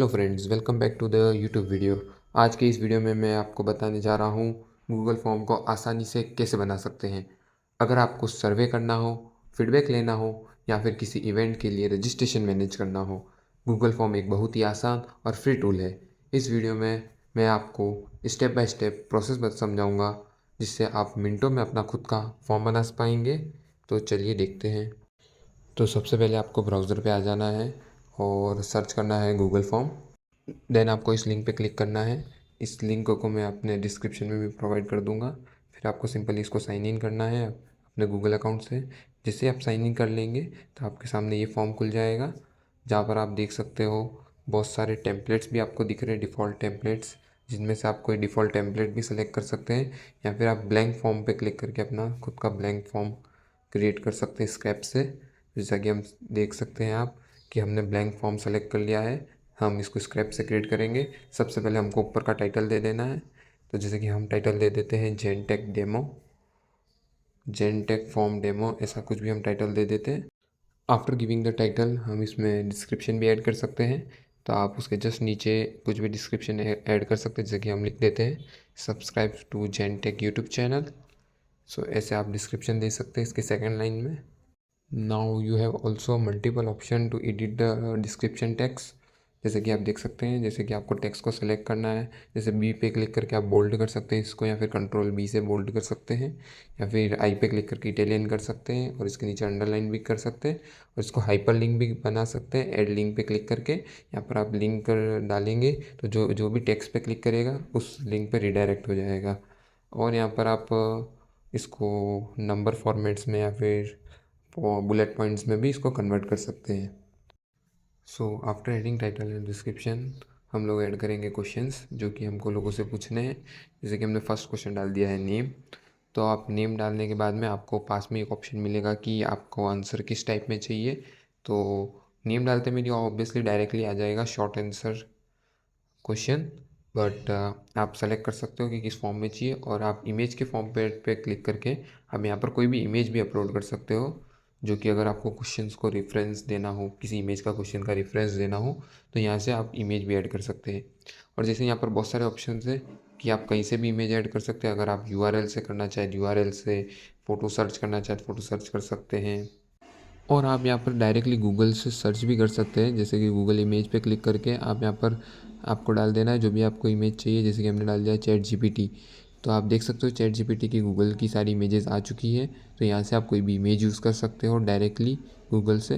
Hello friends, welcome back to the YouTube video. आज के इस वीडियो में मैं आपको बताने जा रहा हूँ गूगल फॉर्म को आसानी से कैसे बना सकते हैं। अगर आपको सर्वे करना हो, फीडबैक लेना हो या फिर किसी इवेंट के लिए रजिस्ट्रेशन मैनेज करना हो, गूगल फॉर्म एक बहुत ही आसान और फ्री टूल है। इस वीडियो में मैं आपको स्टेप बाय स्टेप प्रोसेस समझाऊँगा, जिससे आप मिनटों में अपना खुद का फॉर्म बना पाएंगे। तो चलिए देखते हैं। तो सबसे पहले आपको ब्राउज़र पे आ जाना है और सर्च करना है गूगल फॉर्म। देन आपको इस लिंक पे क्लिक करना है। इस लिंक को मैं अपने डिस्क्रिप्शन में भी प्रोवाइड कर दूंगा। फिर आपको सिंपली इसको साइन इन करना है अपने गूगल अकाउंट से। जैसे आप साइन इन कर लेंगे तो आपके सामने ये फॉर्म खुल जाएगा, जहाँ पर आप देख सकते हो बहुत सारे टेम्पलेट्स भी आपको दिख रहे हैं, डिफ़ॉल्ट टेम्पलेट्स, जिनमें से आप कोई डिफ़ॉल्ट टेम्पलेट भी सिलेक्ट कर सकते हैं, या फिर आप ब्लैंक फॉर्म पे क्लिक करके अपना खुद का ब्लैंक फॉर्म क्रिएट कर सकते हैं स्क्रैच से। जैसा कि हम देख सकते हैं आप कि हमने ब्लैंक फॉर्म सेलेक्ट कर लिया है। हम इसको स्क्रैप से क्रिएट करेंगे। सबसे पहले हमको ऊपर का टाइटल दे देना है। तो जैसे कि हम टाइटल दे देते हैं जेनटेक डेमो, जेनटेक फॉर्म डेमो, ऐसा कुछ भी हम टाइटल दे देते हैं। आफ्टर गिविंग द टाइटल हम इसमें डिस्क्रिप्शन भी ऐड कर सकते हैं। तो आप उसके जस्ट नीचे कुछ भी डिस्क्रिप्शन ऐड कर सकते हैं, जैसे कि हम लिख देते हैं subscribe to Gentech YouTube channel. So ऐसे आप डिस्क्रिप्शन दे सकते हैं इसके सेकेंड लाइन में। Now you have also multiple option to edit the description text. जैसे कि आप देख सकते हैं, जैसे कि आपको टेक्स्ट को सेलेक्ट करना है, जैसे बी पे क्लिक करके आप बोल्ड कर सकते हैं इसको, या फिर कंट्रोल बी से बोल्ड कर सकते हैं, या फिर आई पे क्लिक करके इटालियन कर सकते हैं और इसके नीचे अंडरलाइन भी कर सकते हैं, और इसको हाइपर लिंक भी बना सकते हैं। ऐड लिंक पे क्लिक करके यहाँ पर आप लिंक डालेंगे तो जो जो भी टेक्स्ट पे क्लिक करेगा उस लिंक पे रिडायरेक्ट हो जाएगा। और यहाँ पर आप इसको नंबर फॉर्मेट्स में या फिर बुलेट पॉइंट्स में भी इसको कन्वर्ट कर सकते हैं। So after adding title and description हम लोग ऐड करेंगे क्वेश्चंस जो कि हमको लोगों से पूछने हैं। जैसे कि हमने फर्स्ट क्वेश्चन डाल दिया है नेम। तो आप नेम डालने के बाद में आपको पास में एक ऑप्शन मिलेगा कि आपको आंसर किस टाइप में चाहिए। तो नेम डालते मेरी ऑब्वियसली डायरेक्टली आ जाएगा शॉर्ट आंसर क्वेश्चन, बट आप सेलेक्ट कर सकते हो कि किस फॉर्म में चाहिए, और आप इमेज के फॉर्म पे क्लिक करके हम यहाँ पर कोई भी इमेज भी अपलोड कर सकते हो, जो कि अगर आपको क्वेश्चंस को रेफरेंस देना हो, किसी इमेज का क्वेश्चन का रेफरेंस देना हो, तो यहाँ से आप इमेज भी ऐड कर सकते हैं। और जैसे यहाँ पर बहुत सारे ऑप्शन है कि आप कहीं से भी इमेज ऐड कर सकते हैं। अगर आप URL से करना चाहें URL से, फ़ोटो सर्च करना चाहें तो फ़ोटो सर्च कर सकते हैं, और आप यहाँ पर डायरेक्टली गूगल से सर्च भी कर सकते हैं। जैसे कि गूगल इमेज पे क्लिक करके आप यहाँ पर आपको डाल देना है जो भी आपको इमेज चाहिए। जैसे कि हमने डाल दिया चैट जीपीटी। तो आप देख सकते हो चैट जीपीटी की गूगल की सारी इमेजेस आ चुकी है। तो यहाँ से आप कोई भी इमेज यूज़ कर सकते हो डायरेक्टली गूगल से।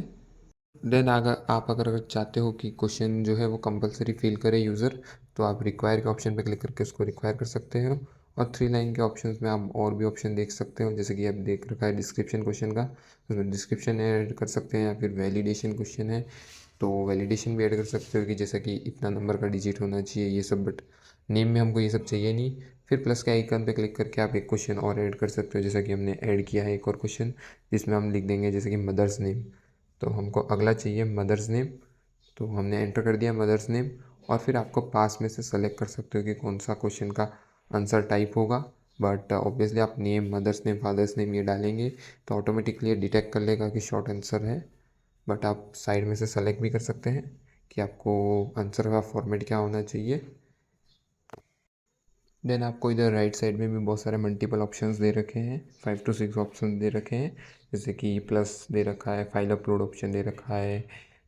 देन अगर चाहते हो कि क्वेश्चन जो है वो कंपलसरी फिल करे यूज़र, तो आप रिक्वायर के ऑप्शन पे क्लिक करके उसको रिक्वायर कर सकते हो। और 3 लाइन के ऑप्शंस में आप और भी ऑप्शन देख सकते हो, जैसे कि आप देख रखा है डिस्क्रिप्शन क्वेश्चन का, उसमें डिस्क्रिप्शन ऐड कर सकते हैं, या फिर वैलिडेशन क्वेश्चन है तो वैलिडेशन भी ऐड कर सकते हो कि जैसा कि इतना नंबर का डिजिट होना चाहिए ये सब। बट नेम में हमको ये सब चाहिए नहीं। फिर प्लस के आइकन पे क्लिक करके आप एक क्वेश्चन और ऐड कर सकते हो, जैसा कि हमने ऐड किया है एक और क्वेश्चन, जिसमें हम लिख देंगे जैसे कि मदर्स नेम। तो हमको अगला चाहिए मदर्स नेम। तो हमने एंटर कर दिया मदर्स नेम, और फिर आपको पास में से सेलेक्ट कर सकते हो कि कौन सा क्वेश्चन का आंसर टाइप होगा। बट ऑब्वियसली आप name, mother's name, father's name ये डालेंगे तो ऑटोमेटिकली ये डिटेक्ट कर लेगा कि शॉर्ट आंसर है। बट आप साइड में से सेलेक्ट भी कर सकते हैं कि आपको आंसर का फॉर्मेट क्या होना चाहिए। देन आपको इधर राइट साइड में भी बहुत सारे मल्टीपल ऑप्शंस दे रखे हैं, 5 to 6 ऑप्शन दे रखे हैं। जैसे कि प्लस दे रखा है, फाइल अपलोड ऑप्शन दे रखा है,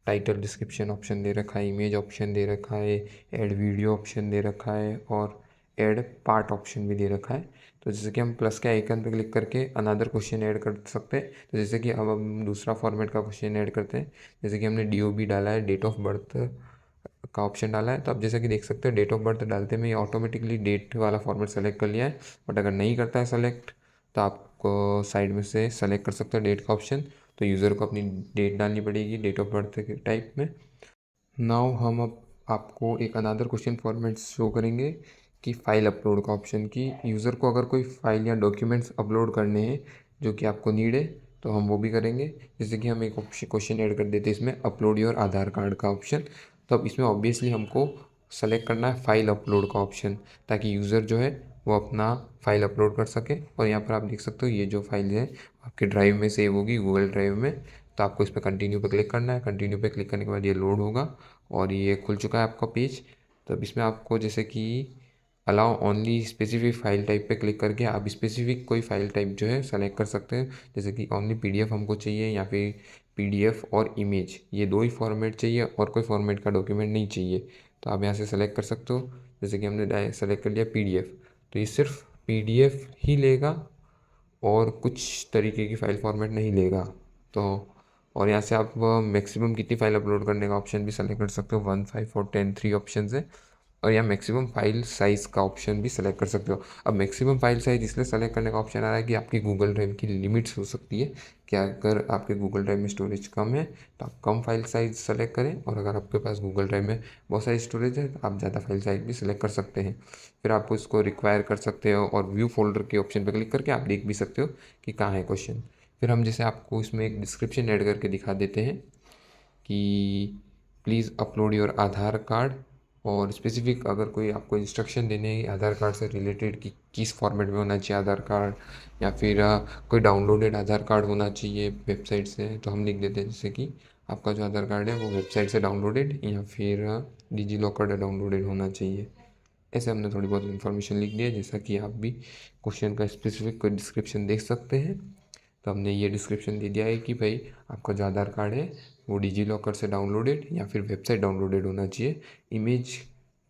टाइटल डिस्क्रिप्शन ऑप्शन दे रखा है, इमेज ऑप्शन दे रखा है, ऐड वीडियो ऑप्शन दे रखा है, और ऐड पार्ट ऑप्शन भी दे रखा है। तो जैसे कि हम प्लस के आइकन पर क्लिक करके अनदर क्वेश्चन ऐड कर सकते हैं। तो जैसे कि अब हम दूसरा फॉर्मेट का क्वेश्चन ऐड करते हैं। जैसे कि हमने DOB डाला है, डेट ऑफ बर्थ का ऑप्शन डाला है। तो आप जैसे कि देख सकते हैं डेट ऑफ बर्थ डालते में ये ऑटोमेटिकली डेट वाला फॉर्मेट सेलेक्ट कर लिया है। बट अगर नहीं करता है सेलेक्ट, तो आपको साइड में से सेलेक्ट कर सकते हैं डेट का ऑप्शन। तो यूज़र को अपनी डेट डालनी पड़ेगी डेट ऑफ बर्थ के टाइप में। नाउ हम अब आपको एक अनदर क्वेश्चन फॉर्मेट शो करेंगे कि फ़ाइल अपलोड का ऑप्शन, की यूज़र को अगर कोई फ़ाइल या डॉक्यूमेंट्स अपलोड करने हैं जो कि आपको नीड है, तो हम वो भी करेंगे। जैसे कि हम एक क्वेश्चन ऐड कर देते हैं इसमें, अपलोड योर आधार कार्ड का ऑप्शन। तो अब इसमें ऑब्वियसली हमको सेलेक्ट करना है फ़ाइल अपलोड का ऑप्शन, ताकि यूज़र जो है वो अपना फ़ाइल अपलोड कर सके। और यहाँ पर आप देख सकते हो ये जो फाइल है आपके ड्राइव में सेव होगी, गूगल ड्राइव में। तो आपको इस पर कंटिन्यू पे क्लिक करना है। कंटिन्यू पे क्लिक करने के बाद ये लोड होगा और ये खुल चुका है आपका पेज। तो अब इसमें आपको जैसे कि allow only specific file type पे क्लिक करके आप स्पेसिफिक कोई फाइल टाइप जो है सेलेक्ट कर सकते हैं। जैसे कि ओनली पीडीएफ हमको चाहिए या फिर पीडीएफ और इमेज, ये दो ही फॉर्मेट चाहिए और कोई फॉर्मेट का डॉक्यूमेंट नहीं चाहिए। तो आप यहाँ से सेलेक्ट कर सकते हो। जैसे कि हमने सेलेक्ट कर लिया पीडीएफ, तो ये सिर्फ पीडीएफ ही लेगा और कुछ तरीके की फ़ाइल फॉर्मेट नहीं लेगा। तो और यहाँ से आप मैक्सिमम कितनी फ़ाइल अपलोड करने का ऑप्शन भी सेलेक्ट कर सकते हो। 1, 5 और 10 3 ऑप्शन है। और यहाँ मैक्सिमम फाइल साइज़ का ऑप्शन भी सेलेक्ट कर सकते हो। अब मैक्सिमम फाइल साइज़ इसलिए सेलेक्ट करने का ऑप्शन आ रहा है कि आपकी गूगल ड्राइव की लिमिट्स हो सकती है कि अगर आपके गूगल ड्राइव में स्टोरेज कम है तो आप कम फाइल साइज़ सेलेक्ट करें, और अगर आपके पास गूगल ड्राइव में बहुत सारी स्टोरेज है तो आप ज़्यादा फाइल साइज़ भी सिलेक्ट कर सकते हैं। फिर आप इसको रिक्वायर कर सकते हो और व्यू फोल्डर के ऑप्शन पर क्लिक करके आप देख भी सकते हो कि कहाँ है क्वेश्चन। फिर हम जैसे आपको इसमें एक डिस्क्रिप्शन ऐड करके दिखा देते हैं कि please upload your Aadhaar card, और स्पेसिफिक अगर कोई आपको इंस्ट्रक्शन देने हैं आधार कार्ड से रिलेटेड कि किस फॉर्मेट में होना चाहिए आधार कार्ड, या फिर कोई डाउनलोडेड आधार कार्ड होना चाहिए वेबसाइट से, तो हम लिख देते हैं जैसे कि आपका जो आधार कार्ड है वो वेबसाइट से डाउनलोडेड या फिर डिजी लॉकर डाउनलोडेड होना चाहिए। ऐसे हमने थोड़ी बहुत इन्फॉर्मेशन लिख दी है, जैसा कि आप भी क्वेश्चन का स्पेसिफिक कोई डिस्क्रिप्शन देख सकते हैं। तो हमने ये डिस्क्रिप्शन दे दिया है कि भाई आपका जो आधार कार्ड है वो डिजी लॉकर से डाउनलोडेड या फिर वेबसाइट डाउनलोडेड होना चाहिए, इमेज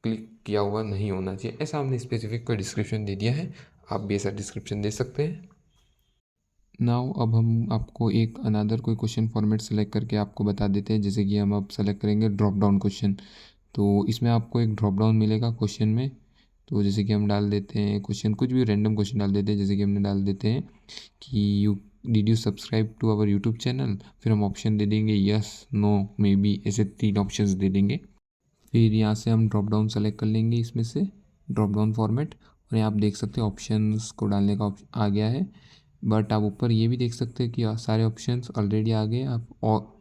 क्लिक किया हुआ नहीं होना चाहिए। ऐसा हमने स्पेसिफिक कोई डिस्क्रिप्शन दे दिया है, आप भी ऐसा डिस्क्रिप्शन दे सकते हैं। नाउ अब हम आपको एक अनदर कोई क्वेश्चन फॉर्मेट सेलेक्ट करके आपको बता देते हैं। जैसे कि हम अब सेलेक्ट करेंगे ड्रॉप डाउन क्वेश्चन। तो इसमें आपको एक ड्रॉप डाउन मिलेगा क्वेश्चन में। तो जैसे कि हम डाल देते हैं क्वेश्चन, कुछ भी रैंडम क्वेश्चन डाल देते हैं। जैसे कि हमने डाल देते हैं कि did you subscribe to our YouTube channel. फिर हम ऑप्शन दे देंगे यस, नो, मे बी, ऐसे 3 ऑप्शंस दे देंगे। फिर यहाँ से हम ड्रॉप डाउन सेलेक्ट कर लेंगे इसमें से ड्रॉप डाउन फॉर्मेट, और यहाँ आप देख सकते हैं ऑप्शंस को डालने का ऑप्शन आ गया है। बट आप ऊपर ये भी देख सकते हैं कि सारे ऑप्शंस ऑलरेडी आ गए। आप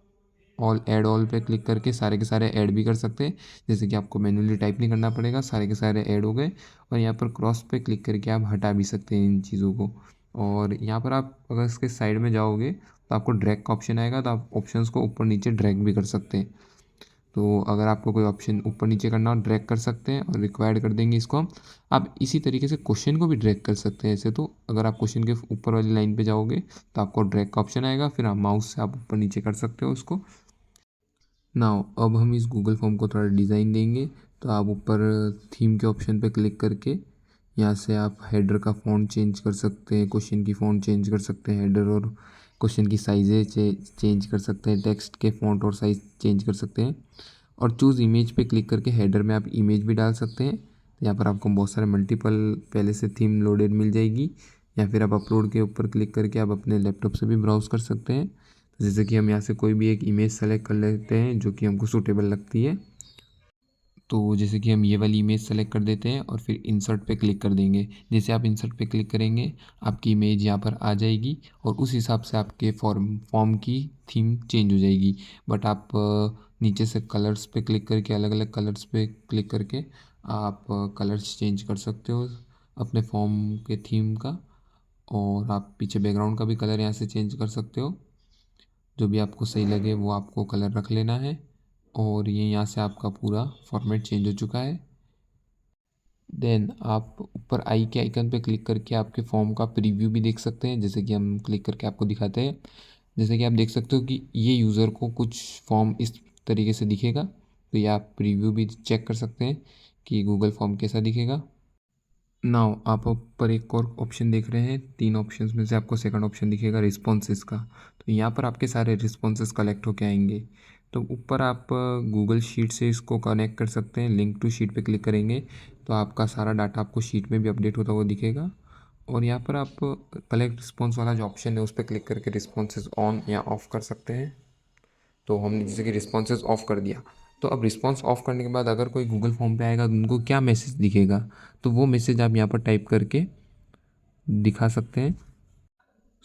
ऑल ऐड ऑल पे क्लिक करके सारे के सारे ऐड भी कर सकते हैं। जैसे कि आपको मैन्युअली टाइप नहीं करना पड़ेगा, सारे के सारे ऐड हो गए। और यहाँ पर क्रॉस पे क्लिक करके आप हटा भी सकते हैं इन चीज़ों को। और यहाँ पर आप अगर इसके साइड में जाओगे तो आपको ड्रैग का ऑप्शन आएगा, तो आप ऑप्शंस को ऊपर नीचे ड्रैग भी कर सकते हैं। तो अगर आपको कोई ऑप्शन ऊपर नीचे करना हो ड्रैग कर सकते हैं और रिक्वायर्ड कर देंगे इसको हम। आप इसी तरीके से क्वेश्चन को भी ड्रैग कर सकते हैं ऐसे। तो अगर आप क्वेश्चन के ऊपर वाली लाइन पे जाओगे तो आपको ड्रैग का ऑप्शन आएगा, फिर आप माउस से आप ऊपर नीचे कर सकते हो उसको। नाउ अब हम इस गूगल फॉर्म को थोड़ा डिज़ाइन देंगे। तो आप ऊपर थीम के ऑप्शन पे क्लिक करके यहाँ से आप हेडर का फ़ॉन्ट चेंज कर सकते हैं, क्वेश्चन की फ़ॉन्ट चेंज कर सकते हैं, हेडर और क्वेश्चन की साइज़ें चेंज कर सकते हैं, टेक्स्ट के फ़ॉन्ट और साइज़ चेंज कर सकते हैं। और चूज़ इमेज पे क्लिक करके हेडर में आप इमेज भी डाल सकते हैं। यहाँ पर आपको बहुत सारे मल्टीपल पहले से थीम लोडेड मिल जाएगी, या फिर आप अपलोड के ऊपर क्लिक करके आप अपने लैपटॉप से भी ब्राउज़ कर सकते हैं। जैसे कि हम यहाँ से कोई भी एक इमेज सेलेक्ट कर लेते हैं जो कि हमको सूटेबल लगती है। तो जैसे कि हम ये वाली इमेज सेलेक्ट कर देते हैं और फिर इंसर्ट पे क्लिक कर देंगे। जैसे आप इंसर्ट पे क्लिक करेंगे आपकी इमेज यहाँ पर आ जाएगी और उस हिसाब से आपके फॉर्म की थीम चेंज हो जाएगी। बट आप नीचे से कलर्स पे क्लिक करके अलग अलग कलर्स पे क्लिक करके आप कलर्स चेंज कर सकते हो अपने फॉर्म के थीम का। और आप पीछे बैकग्राउंड का भी कलर यहाँ से चेंज कर सकते हो, जो भी आपको सही लगे वो आपको कलर रख लेना है। और ये यहाँ से आपका पूरा फॉर्मेट चेंज हो चुका है। देन आप ऊपर आई के आइकन पे क्लिक करके आपके फॉर्म का प्रीव्यू भी देख सकते हैं। जैसे कि हम क्लिक करके आपको दिखाते हैं। जैसे कि आप देख सकते हो कि ये यूज़र को कुछ फॉर्म इस तरीके से दिखेगा। तो ये आप प्रीव्यू भी चेक कर सकते हैं कि गूगल फॉर्म कैसा दिखेगा। नाउ आप ऊपर एक और ऑप्शन देख रहे हैं, 3 ऑप्शंस में से आपको सेकंड ऑप्शन दिखेगा रिस्पॉन्सेस का। तो यहाँ पर आपके सारे रिस्पॉन्सेस कलेक्ट होके आएंगे। तो ऊपर आप गूगल शीट से इसको कनेक्ट कर सकते हैं। लिंक टू शीट पे क्लिक करेंगे तो आपका सारा डाटा आपको शीट में भी अपडेट होता हुआ दिखेगा। और यहाँ पर आप कलेक्ट रिस्पॉन्स वाला जो ऑप्शन है उस पर क्लिक करके रिस्पॉन्सेस ऑन या ऑफ़ कर सकते हैं। तो हमने जैसे कि रिस्पॉन्सेज ऑफ़ कर दिया। तो अब रिस्पॉन्स ऑफ़ करने के बाद अगर कोई गूगल फॉर्म पे आएगा तो उनको क्या मैसेज दिखेगा, तो वो मैसेज आप यहाँ पर टाइप करके दिखा सकते हैं।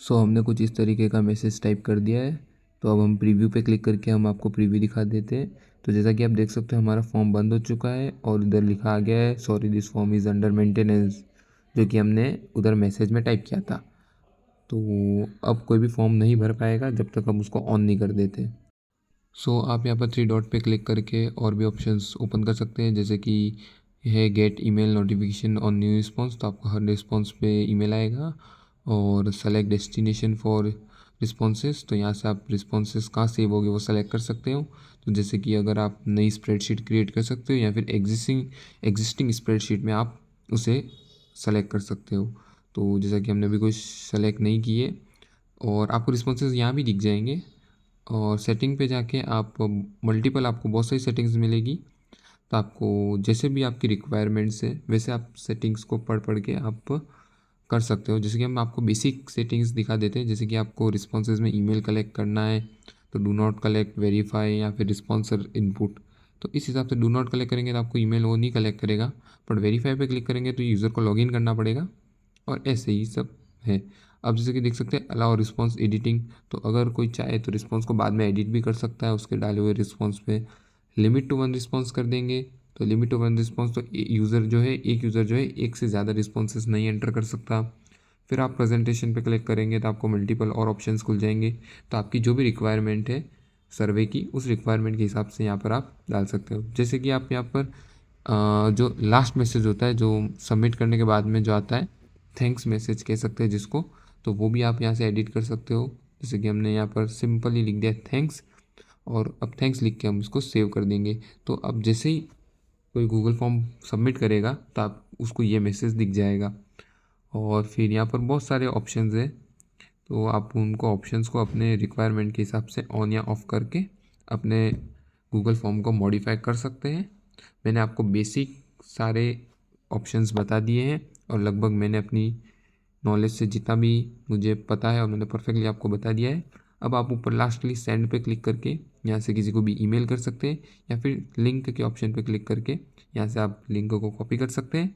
सो हमने कुछ इस तरीके का मैसेज टाइप कर दिया है। तो अब हम प्रीव्यू पे क्लिक करके हम आपको प्रीव्यू दिखा देते हैं। तो जैसा कि आप देख सकते हैं हमारा फॉर्म बंद हो चुका है और इधर लिखा आ गया है sorry this form is under maintenance, जो कि हमने उधर मैसेज में टाइप किया था। तो अब कोई भी फॉर्म नहीं भर पाएगा जब तक हम उसको ऑन नहीं कर देते। आप यहाँ पर थ्री डॉट पे क्लिक करके और भी ऑप्शंस ओपन कर सकते हैं, जैसे कि है gate email notification on new response. तो आपको हर रिस्पॉन्स पे ईमेल आएगा। और सेलेक्ट डेस्टिनेशन फॉर रिस्पॉन्सेस, तो यहाँ से आप रिस्पॉन्सेस कहाँ सेव होगे वो सेलेक्ट कर सकते हो। तो जैसे कि अगर आप नई स्प्रेडशीट क्रिएट कर सकते हो या फिर एग्जिस्टिंग स्प्रेडशीट में आप उसे सेलेक्ट कर सकते हो। तो जैसा कि हमने अभी कोई सेलेक्ट नहीं किए, और आपको रिस्पॉन्सेज यहाँ भी दिख जाएंगे। और सेटिंग पे जाके आप मल्टीपल, आपको बहुत सारी सेटिंग्स मिलेगी। तो आपको जैसे भी आपकी रिक्वायरमेंट्स है वैसे आप सेटिंग्स को पढ़ पढ़ के आप कर सकते हो। जैसे कि हम आपको बेसिक सेटिंग्स दिखा देते हैं, जैसे कि आपको रिस्पॉन्सेज में ईमेल कलेक्ट करना है तो डू नॉट कलेक्ट, वेरीफाई या फिर रिस्पॉन्सर इनपुट। तो इस हिसाब से डू नॉट कलेक्ट करेंगे तो आपको ईमेल वो नहीं कलेक्ट करेगा, बट वेरीफाई पे क्लिक करेंगे तो यूज़र को लॉगिन करना पड़ेगा। और ऐसे ही सब है। अब जैसे कि देख सकते हैं अलाउ रिस्पॉन्स एडिटिंग, तो अगर कोई चाहे तो रिस्पॉन्स को बाद में एडिट भी कर सकता है उसके डाले हुए रिस्पॉन्स पे। लिमिट टू वन रिस्पॉन्स कर देंगे, तो लिमिट टू वन रिस्पॉन्स, तो एक यूज़र जो है एक से ज़्यादा रिस्पॉन्सेस नहीं एंटर कर सकता। फिर आप प्रेजेंटेशन पे क्लिक करेंगे तो आपको मल्टीपल और ऑप्शंस खुल जाएंगे। तो आपकी जो भी रिक्वायरमेंट है सर्वे की, उस रिक्वायरमेंट के हिसाब से यहाँ पर आप डाल सकते हो। जैसे कि आप यहाँ पर जो लास्ट मैसेज होता है जो सबमिट करने के बाद में जो आता है, थैंक्स मैसेज कह सकते हैं जिसको, तो वो भी आप यहाँ से एडिट कर सकते हो। जैसे कि हमने यहाँ पर सिंपली लिख दिया थैंक्स, और अब थैंक्स लिख के हम इसको सेव कर देंगे। तो अब जैसे ही कोई गूगल फॉर्म सबमिट करेगा तो आप उसको ये मैसेज दिख जाएगा। और फिर यहाँ पर बहुत सारे ऑप्शंस हैं, तो आप उनको ऑप्शंस को अपने रिक्वायरमेंट के हिसाब से ऑन या ऑफ़ करके अपने गूगल फॉर्म को मॉडिफाई कर सकते हैं। मैंने आपको बेसिक सारे ऑप्शंस बता दिए हैं, और लगभग मैंने अपनी नॉलेज से जितना भी मुझे पता है और मैंने परफेक्टली आपको बता दिया है। अब आप ऊपर लास्टली सेंड पे क्लिक करके यहाँ से किसी को भी ईमेल कर सकते हैं, या फिर लिंक के ऑप्शन पे क्लिक करके यहाँ से आप लिंक को कॉपी कर सकते हैं,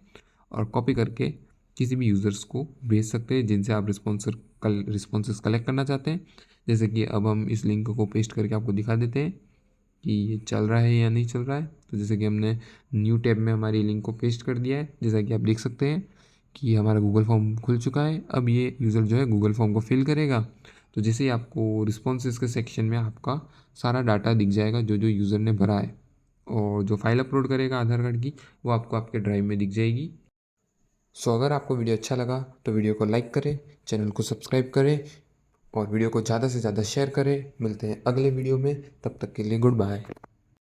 और कॉपी करके किसी भी यूज़र्स को भेज सकते हैं जिनसे आप रिस्पॉन्सेस कलेक्ट करना चाहते हैं। जैसे कि अब हम इस लिंक को पेस्ट करके आपको दिखा देते हैं कि ये चल रहा है या नहीं चल रहा है। तो जैसे कि हमने न्यू टैब में हमारी लिंक को पेस्ट कर दिया है, जैसा कि आप देख सकते हैं कि हमारा गूगल फॉर्म खुल चुका है। अब ये यूज़र जो है गूगल फॉर्म को फिल करेगा, तो जैसे ही आपको रिस्पॉन्सेज के सेक्शन में आपका सारा डाटा दिख जाएगा जो जो यूज़र ने भरा है, और जो फाइल अपलोड करेगा आधार कार्ड की वो आपको आपके ड्राइव में दिख जाएगी। अगर आपको वीडियो अच्छा लगा तो वीडियो को लाइक करें, चैनल को सब्सक्राइब करें, और वीडियो को ज़्यादा से ज़्यादा शेयर करें। मिलते हैं अगले वीडियो में, तब तक के लिए गुड बाय।